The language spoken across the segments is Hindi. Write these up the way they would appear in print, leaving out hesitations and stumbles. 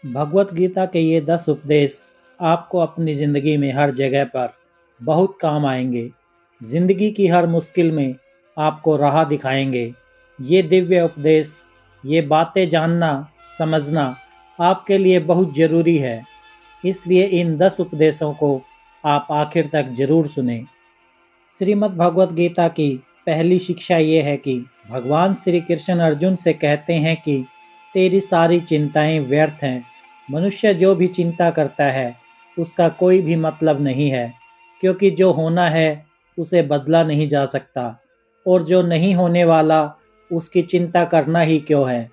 भगवत गीता के ये 10 उपदेश आपको अपनी ज़िंदगी में हर जगह पर बहुत काम आएंगे। ज़िंदगी की हर मुश्किल में आपको राह दिखाएंगे। ये दिव्य उपदेश, ये बातें जानना, समझना आपके लिए बहुत ज़रूरी है। इसलिए इन 10 उपदेशों को आप आखिर तक ज़रूर सुनें। श्रीमद् भगवत गीता की पहली शिक्षा ये है कि भगवान श्री कृष्ण अर्जुन से कहते हैं कि तेरी सारी चिंताएं व्यर्थ हैं। मनुष्य जो भी चिंता करता है उसका कोई भी मतलब नहीं है, क्योंकि जो होना है उसे बदला नहीं जा सकता, और जो नहीं होने वाला उसकी चिंता करना ही क्यों है।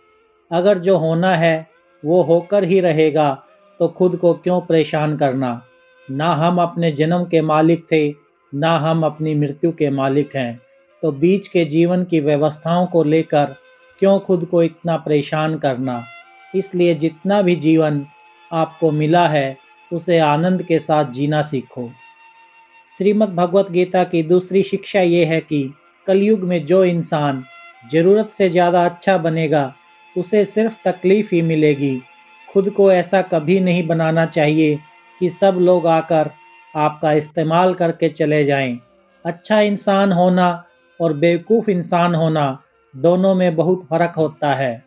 अगर जो होना है वो होकर ही रहेगा तो खुद को क्यों परेशान करना। ना हम अपने जन्म के मालिक थे, ना हम अपनी मृत्यु के मालिक हैं, तो बीच के जीवन की व्यवस्थाओं को लेकर क्यों खुद को इतना परेशान करना। इसलिए जितना भी जीवन आपको मिला है उसे आनंद के साथ जीना सीखो। श्रीमद् भगवत गीता की दूसरी शिक्षा ये है कि कलयुग में जो इंसान ज़रूरत से ज़्यादा अच्छा बनेगा उसे सिर्फ तकलीफ़ ही मिलेगी। खुद को ऐसा कभी नहीं बनाना चाहिए कि सब लोग आकर आपका इस्तेमाल करके चले जाएं। अच्छा इंसान होना और बेवकूफ़ इंसान होना दोनों में बहुत फ़र्क होता है।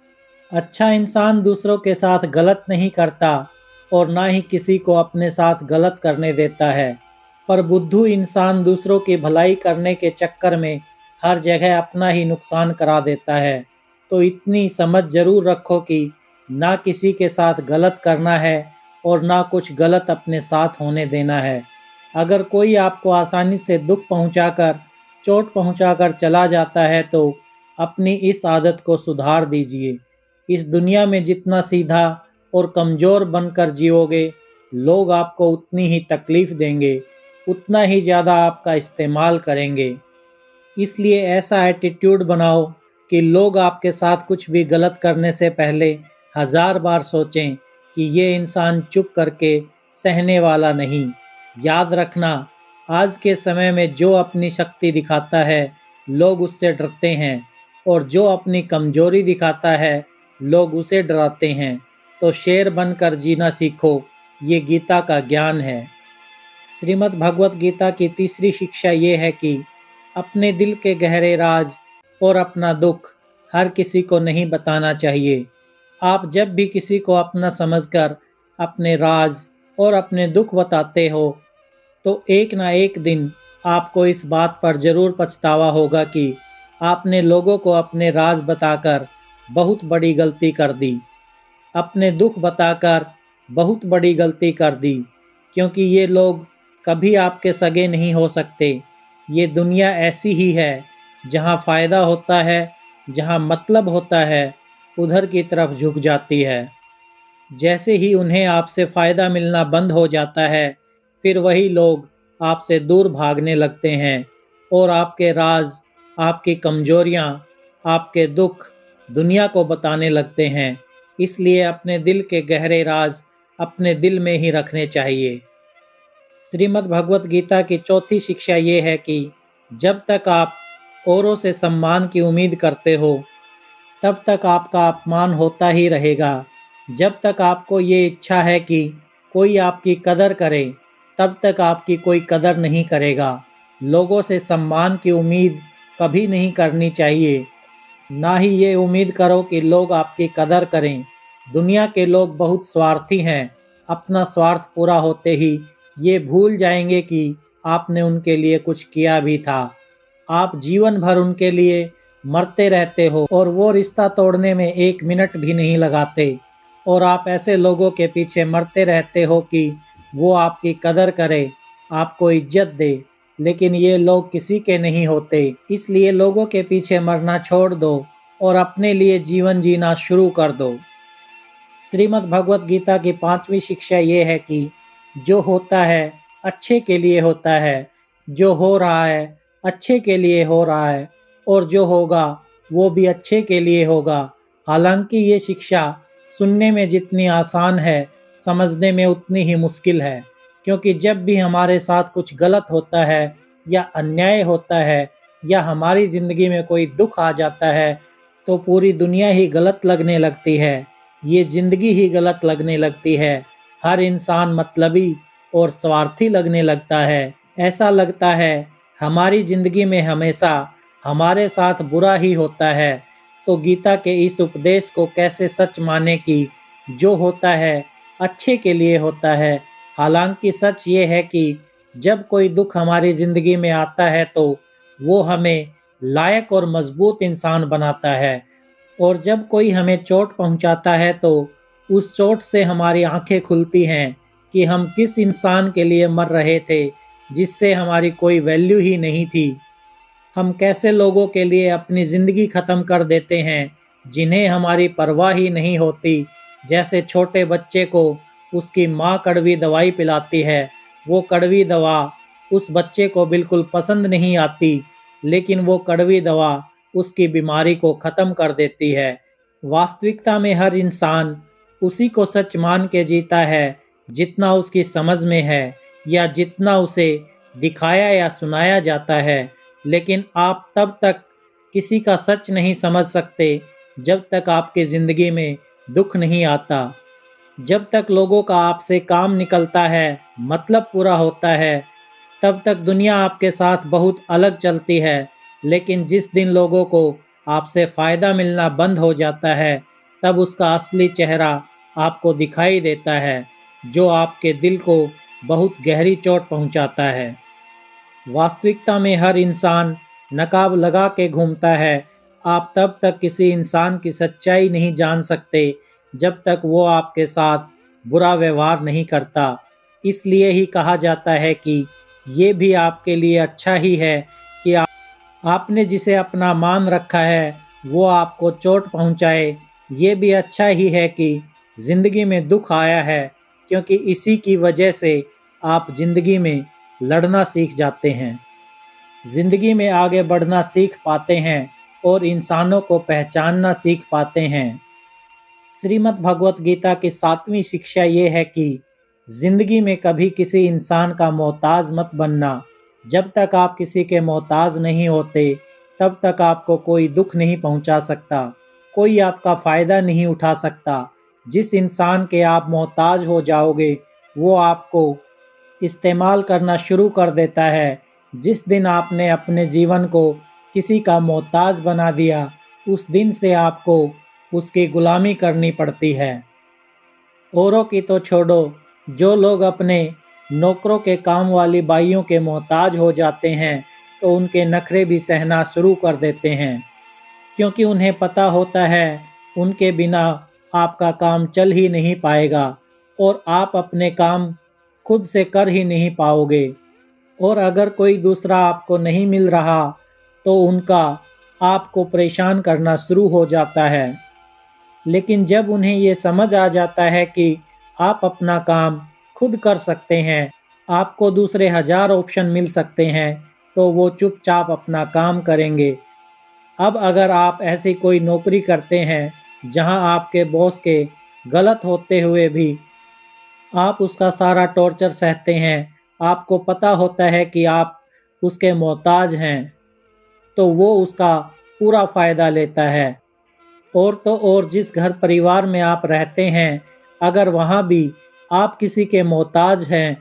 अच्छा इंसान दूसरों के साथ गलत नहीं करता और ना ही किसी को अपने साथ गलत करने देता है, पर बुद्धू इंसान दूसरों की भलाई करने के चक्कर में हर जगह अपना ही नुकसान करा देता है। तो इतनी समझ ज़रूर रखो कि ना किसी के साथ गलत करना है और ना कुछ गलत अपने साथ होने देना है। अगर कोई आपको आसानी से दुख पहुंचाकर, चोट पहुंचाकर चला जाता है तो अपनी इस आदत को सुधार दीजिए। इस दुनिया में जितना सीधा और कमज़ोर बनकर जियोगे, लोग आपको उतनी ही तकलीफ़ देंगे, उतना ही ज़्यादा आपका इस्तेमाल करेंगे। इसलिए ऐसा एटीट्यूड बनाओ कि लोग आपके साथ कुछ भी गलत करने से पहले 1000 बार सोचें कि ये इंसान चुप करके सहने वाला नहीं। याद रखना, आज के समय में जो अपनी शक्ति दिखाता है लोग उससे डरते हैं, और जो अपनी कमजोरी दिखाता है लोग उसे डराते हैं। तो शेर बनकर जीना सीखो, ये गीता का ज्ञान है। श्रीमद् भगवत गीता की तीसरी शिक्षा ये है कि अपने दिल के गहरे राज और अपना दुख हर किसी को नहीं बताना चाहिए। आप जब भी किसी को अपना समझकर अपने राज और अपने दुख बताते हो तो एक ना एक दिन आपको इस बात पर ज़रूर पछतावा होगा कि आपने लोगों को अपने राज बताकर बहुत बड़ी गलती कर दी, अपने दुख बताकर बहुत बड़ी गलती कर दी, क्योंकि ये लोग कभी आपके सगे नहीं हो सकते। ये दुनिया ऐसी ही है, जहाँ फ़ायदा होता है, जहाँ मतलब होता है, उधर की तरफ झुक जाती है। जैसे ही उन्हें आपसे फ़ायदा मिलना बंद हो जाता है, फिर वही लोग आपसे दूर भागने लगते हैं और आपके राज, आपकी कमजोरियाँ, आपके दुख दुनिया को बताने लगते हैं। इसलिए अपने दिल के गहरे राज अपने दिल में ही रखने चाहिए। श्रीमद् भगवत गीता की चौथी शिक्षा ये है कि जब तक आप औरों से सम्मान की उम्मीद करते हो, तब तक आपका अपमान होता ही रहेगा। जब तक आपको ये इच्छा है कि कोई आपकी कदर करे, तब तक आपकी कोई कदर नहीं करेगा। लोगों से सम्मान की उम्मीद कभी नहीं करनी चाहिए। ना ही ये उम्मीद करो कि लोग आपकी कदर करें। दुनिया के लोग बहुत स्वार्थी हैं। अपना स्वार्थ पूरा होते ही ये भूल जाएंगे कि आपने उनके लिए कुछ किया भी था। आप जीवन भर उनके लिए मरते रहते हो और वो रिश्ता तोड़ने में एक मिनट भी नहीं लगाते, और आप ऐसे लोगों के पीछे मरते रहते हो कि वो आपकी कदर करे, आपको इज्जत दे, लेकिन ये लोग किसी के नहीं होते। इसलिए लोगों के पीछे मरना छोड़ दो और अपने लिए जीवन जीना शुरू कर दो। श्रीमद् भगवत गीता की पांचवी शिक्षा ये है कि जो होता है अच्छे के लिए होता है, जो हो रहा है अच्छे के लिए हो रहा है, और जो होगा वो भी अच्छे के लिए होगा। हालांकि ये शिक्षा सुनने में जितनी आसान है, समझने में उतनी ही मुश्किल है, क्योंकि जब भी हमारे साथ कुछ गलत होता है या अन्याय होता है या हमारी ज़िंदगी में कोई दुख आ जाता है तो पूरी दुनिया ही गलत लगने लगती है। ये जिंदगी ही गलत लगने लगती है। हर इंसान मतलबी और स्वार्थी लगने लगता है। ऐसा लगता है हमारी जिंदगी में हमेशा हमारे साथ बुरा ही होता है। तो गीता के इस उपदेश को कैसे सच माने कि जो होता है अच्छे के लिए होता है। हालांकि सच ये है कि जब कोई दुख हमारी जिंदगी में आता है तो वो हमें लायक और मजबूत इंसान बनाता है, और जब कोई हमें चोट पहुंचाता है तो उस चोट से हमारी आंखें खुलती हैं कि हम किस इंसान के लिए मर रहे थे जिससे हमारी कोई वैल्यू ही नहीं थी। हम कैसे लोगों के लिए अपनी ज़िंदगी ख़त्म कर देते हैं जिन्हें हमारी परवाह ही नहीं होती। जैसे छोटे बच्चे को उसकी माँ कड़वी दवाई पिलाती है, वो कड़वी दवा उस बच्चे को बिल्कुल पसंद नहीं आती, लेकिन वो कड़वी दवा उसकी बीमारी को ख़त्म कर देती है। वास्तविकता में हर इंसान उसी को सच मान के जीता है जितना उसकी समझ में है या जितना उसे दिखाया या सुनाया जाता है। लेकिन आप तब तक किसी का सच नहीं समझ सकते जब तक आपकी ज़िंदगी में दुख नहीं आता। जब तक लोगों का आपसे काम निकलता है, मतलब पूरा होता है, तब तक दुनिया आपके साथ बहुत अलग चलती है। लेकिन जिस दिन लोगों को आपसे फ़ायदा मिलना बंद हो जाता है, तब उसका असली चेहरा आपको दिखाई देता है, जो आपके दिल को बहुत गहरी चोट पहुंचाता है। वास्तविकता में हर इंसान नकाब लगा के घूमता है। आप तब तक किसी इंसान की सच्चाई नहीं जान सकते जब तक वो आपके साथ बुरा व्यवहार नहीं करता। इसलिए ही कहा जाता है कि ये भी आपके लिए अच्छा ही है कि आपने जिसे अपना मान रखा है वो आपको चोट पहुंचाए। ये भी अच्छा ही है कि ज़िंदगी में दुख आया है, क्योंकि इसी की वजह से आप ज़िंदगी में लड़ना सीख जाते हैं, ज़िंदगी में आगे बढ़ना सीख पाते हैं और इंसानों को पहचानना सीख पाते हैं। श्रीमद् भगवत गीता की 7वीं शिक्षा ये है कि जिंदगी में कभी किसी इंसान का मोहताज मत बनना। जब तक आप किसी के मोहताज नहीं होते तब तक आपको कोई दुख नहीं पहुंचा सकता, कोई आपका फ़ायदा नहीं उठा सकता। जिस इंसान के आप मोहताज हो जाओगे वो आपको इस्तेमाल करना शुरू कर देता है। जिस दिन आपने अपने जीवन को किसी का मोहताज बना दिया, उस दिन से आपको उसकी गुलामी करनी पड़ती है। औरों की तो छोड़ो, जो लोग अपने नौकरों के काम वाली बाइयों के मोहताज हो जाते हैं तो उनके नखरे भी सहना शुरू कर देते हैं, क्योंकि उन्हें पता होता है उनके बिना आपका काम चल ही नहीं पाएगा और आप अपने काम खुद से कर ही नहीं पाओगे। और अगर कोई दूसरा आपको नहीं मिल रहा तो उनका आपको परेशान करना शुरू हो जाता है। लेकिन जब उन्हें ये समझ आ जाता है कि आप अपना काम खुद कर सकते हैं, आपको दूसरे 1000 ऑप्शन मिल सकते हैं, तो वो चुपचाप अपना काम करेंगे। अब अगर आप ऐसी कोई नौकरी करते हैं जहां आपके बॉस के गलत होते हुए भी आप उसका सारा टॉर्चर सहते हैं, आपको पता होता है कि आप उसके मोहताज हैं, तो वो उसका पूरा फ़ायदा लेता है। और तो और जिस घर परिवार में आप रहते हैं, अगर वहाँ भी आप किसी के मोहताज हैं,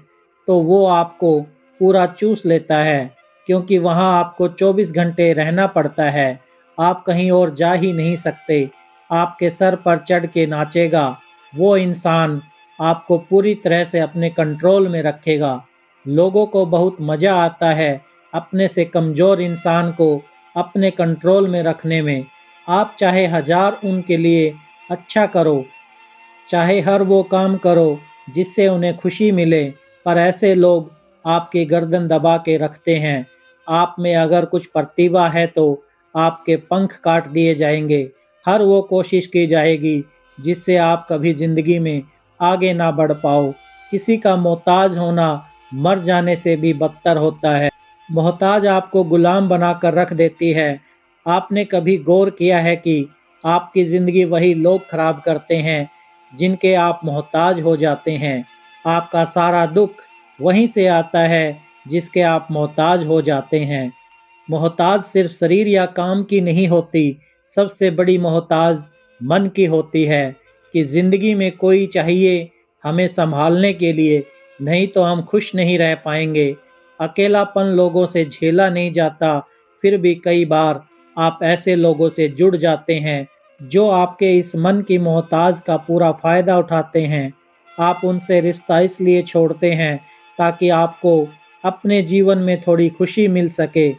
तो वो आपको पूरा चूस लेता है, क्योंकि वहाँ आपको 24 घंटे रहना पड़ता है। आप कहीं और जा ही नहीं सकते। आपके सर पर चढ़ के नाचेगा वो इंसान, आपको पूरी तरह से अपने कंट्रोल में रखेगा। लोगों को बहुत मज़ा आता है अपने से कमज़ोर इंसान को अपने कंट्रोल में रखने में। आप चाहे 1000 उनके लिए अच्छा करो, चाहे हर वो काम करो जिससे उन्हें खुशी मिले, पर ऐसे लोग आपकी गर्दन दबा के रखते हैं। आप में अगर कुछ प्रतिभा है तो आपके पंख काट दिए जाएंगे। हर वो कोशिश की जाएगी जिससे आप कभी ज़िंदगी में आगे ना बढ़ पाओ। किसी का मोहताज होना मर जाने से भी बदतर होता है। मोहताज आपको गुलाम बनाकर रख देती है। आपने कभी गौर किया है कि आपकी ज़िंदगी वही लोग खराब करते हैं जिनके आप मोहताज हो जाते हैं। आपका सारा दुख वहीं से आता है जिसके आप मोहताज हो जाते हैं। मोहताज सिर्फ शरीर या काम की नहीं होती, सबसे बड़ी मोहताज मन की होती है। कि ज़िंदगी में कोई चाहिए हमें संभालने के लिए, नहीं तो हम खुश नहीं रह पाएंगे। अकेलापन लोगों से झेला नहीं जाता, फिर भी कई बार आप ऐसे लोगों से जुड़ जाते हैं जो आपके इस मन की मोहताज का पूरा फ़ायदा उठाते हैं। आप उनसे रिश्ता इसलिए छोड़ते हैं ताकि आपको अपने जीवन में थोड़ी खुशी मिल सके,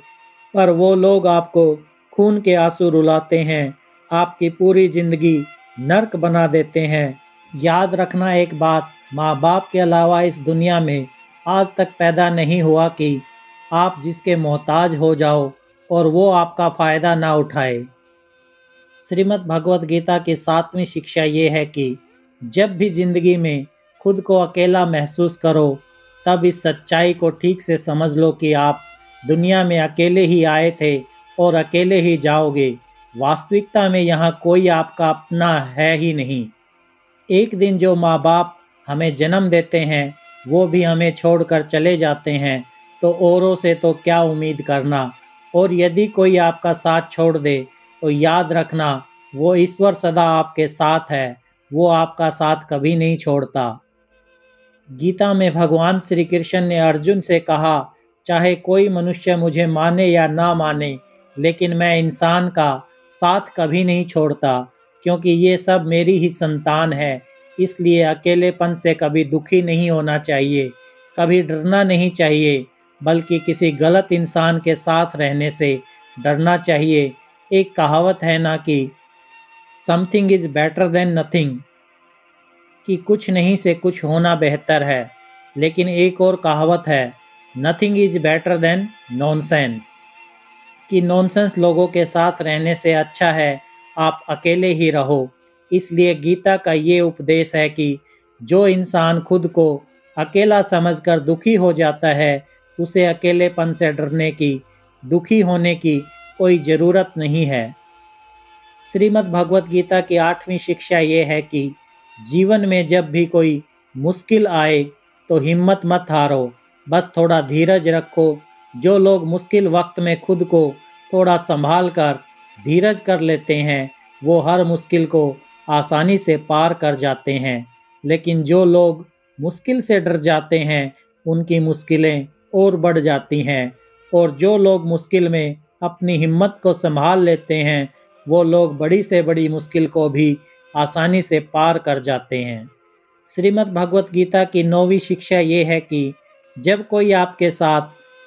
पर वो लोग आपको खून के आंसू रुलाते हैं, आपकी पूरी ज़िंदगी नर्क बना देते हैं। याद रखना एक बात, माँ-बाप के अलावा इस दुनिया में आज तक पैदा नहीं हुआ कि आप जिसके मोहताज हो जाओ और वो आपका फ़ायदा ना उठाए। श्रीमद् भगवत गीता की 7वीं शिक्षा ये है कि जब भी ज़िंदगी में खुद को अकेला महसूस करो, तब इस सच्चाई को ठीक से समझ लो कि आप दुनिया में अकेले ही आए थे और अकेले ही जाओगे। वास्तविकता में यहाँ कोई आपका अपना है ही नहीं। एक दिन जो माँ-बाप हमें जन्म देते हैं, वो भी हमें छोड़कर चले जाते हैं, तो औरों से तो क्या उम्मीद करना। और यदि कोई आपका साथ छोड़ दे, तो याद रखना वो ईश्वर सदा आपके साथ है, वो आपका साथ कभी नहीं छोड़ता। गीता में भगवान श्री कृष्ण ने अर्जुन से कहा, चाहे कोई मनुष्य मुझे माने या ना माने, लेकिन मैं इंसान का साथ कभी नहीं छोड़ता, क्योंकि ये सब मेरी ही संतान है। इसलिए अकेलेपन से कभी दुखी नहीं होना चाहिए, कभी डरना नहीं चाहिए, बल्कि किसी गलत इंसान के साथ रहने से डरना चाहिए। एक कहावत है ना कि something is better than nothing, कि कुछ नहीं से कुछ होना बेहतर है। लेकिन एक और कहावत है, nothing is better than nonsense, कि नॉनसेंस लोगों के साथ रहने से अच्छा है आप अकेले ही रहो। इसलिए गीता का ये उपदेश है कि जो इंसान खुद को अकेला समझकर दुखी हो जाता है, उसे अकेलेपन से डरने की, दुखी होने की कोई ज़रूरत नहीं है। श्रीमद् भगवत गीता की 8वीं शिक्षा ये है कि जीवन में जब भी कोई मुश्किल आए तो हिम्मत मत हारो, बस थोड़ा धीरज रखो। जो लोग मुश्किल वक्त में खुद को थोड़ा संभाल कर धीरज कर लेते हैं, वो हर मुश्किल को आसानी से पार कर जाते हैं। लेकिन जो लोग मुश्किल से डर जाते हैं, उनकी मुश्किलें और बढ़ जाती हैं। और जो लोग मुश्किल में अपनी हिम्मत को संभाल लेते हैं, वो लोग बड़ी से बड़ी मुश्किल को भी आसानी से पार कर जाते हैं। श्रीमद् भगवत गीता की 9वीं शिक्षा ये है कि जब कोई आपके साथ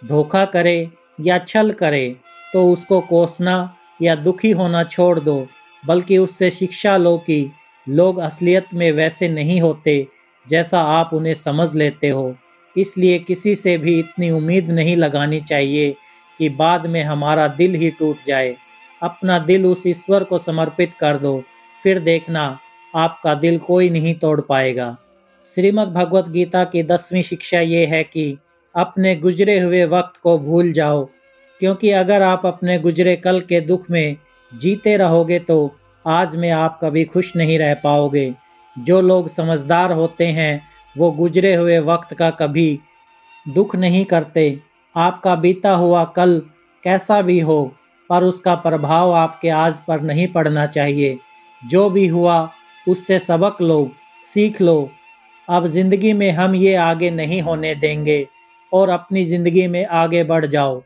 धोखा करे या छल करे, तो उसको कोसना या दुखी होना छोड़ दो, बल्कि उससे शिक्षा लो कि लोग असलियत में वैसे नहीं होते जैसा आप उन्हें समझ लेते हो। इसलिए किसी से भी इतनी उम्मीद नहीं लगानी चाहिए कि बाद में हमारा दिल ही टूट जाए। अपना दिल उस ईश्वर को समर्पित कर दो, फिर देखना आपका दिल कोई नहीं तोड़ पाएगा। श्रीमद् भगवत गीता की 10वीं शिक्षा ये है कि अपने गुजरे हुए वक्त को भूल जाओ, क्योंकि अगर आप अपने गुजरे कल के दुख में जीते रहोगे तो आज में आप कभी खुश नहीं रह पाओगे। जो लोग समझदार होते हैं, वो गुजरे हुए वक्त का कभी दुख नहीं करते। आपका बीता हुआ कल कैसा भी हो, पर उसका प्रभाव आपके आज पर नहीं पड़ना चाहिए। जो भी हुआ उससे सबक लो, सीख लो। अब ज़िंदगी में हम ये आगे नहीं होने देंगे और अपनी ज़िंदगी में आगे बढ़ जाओ।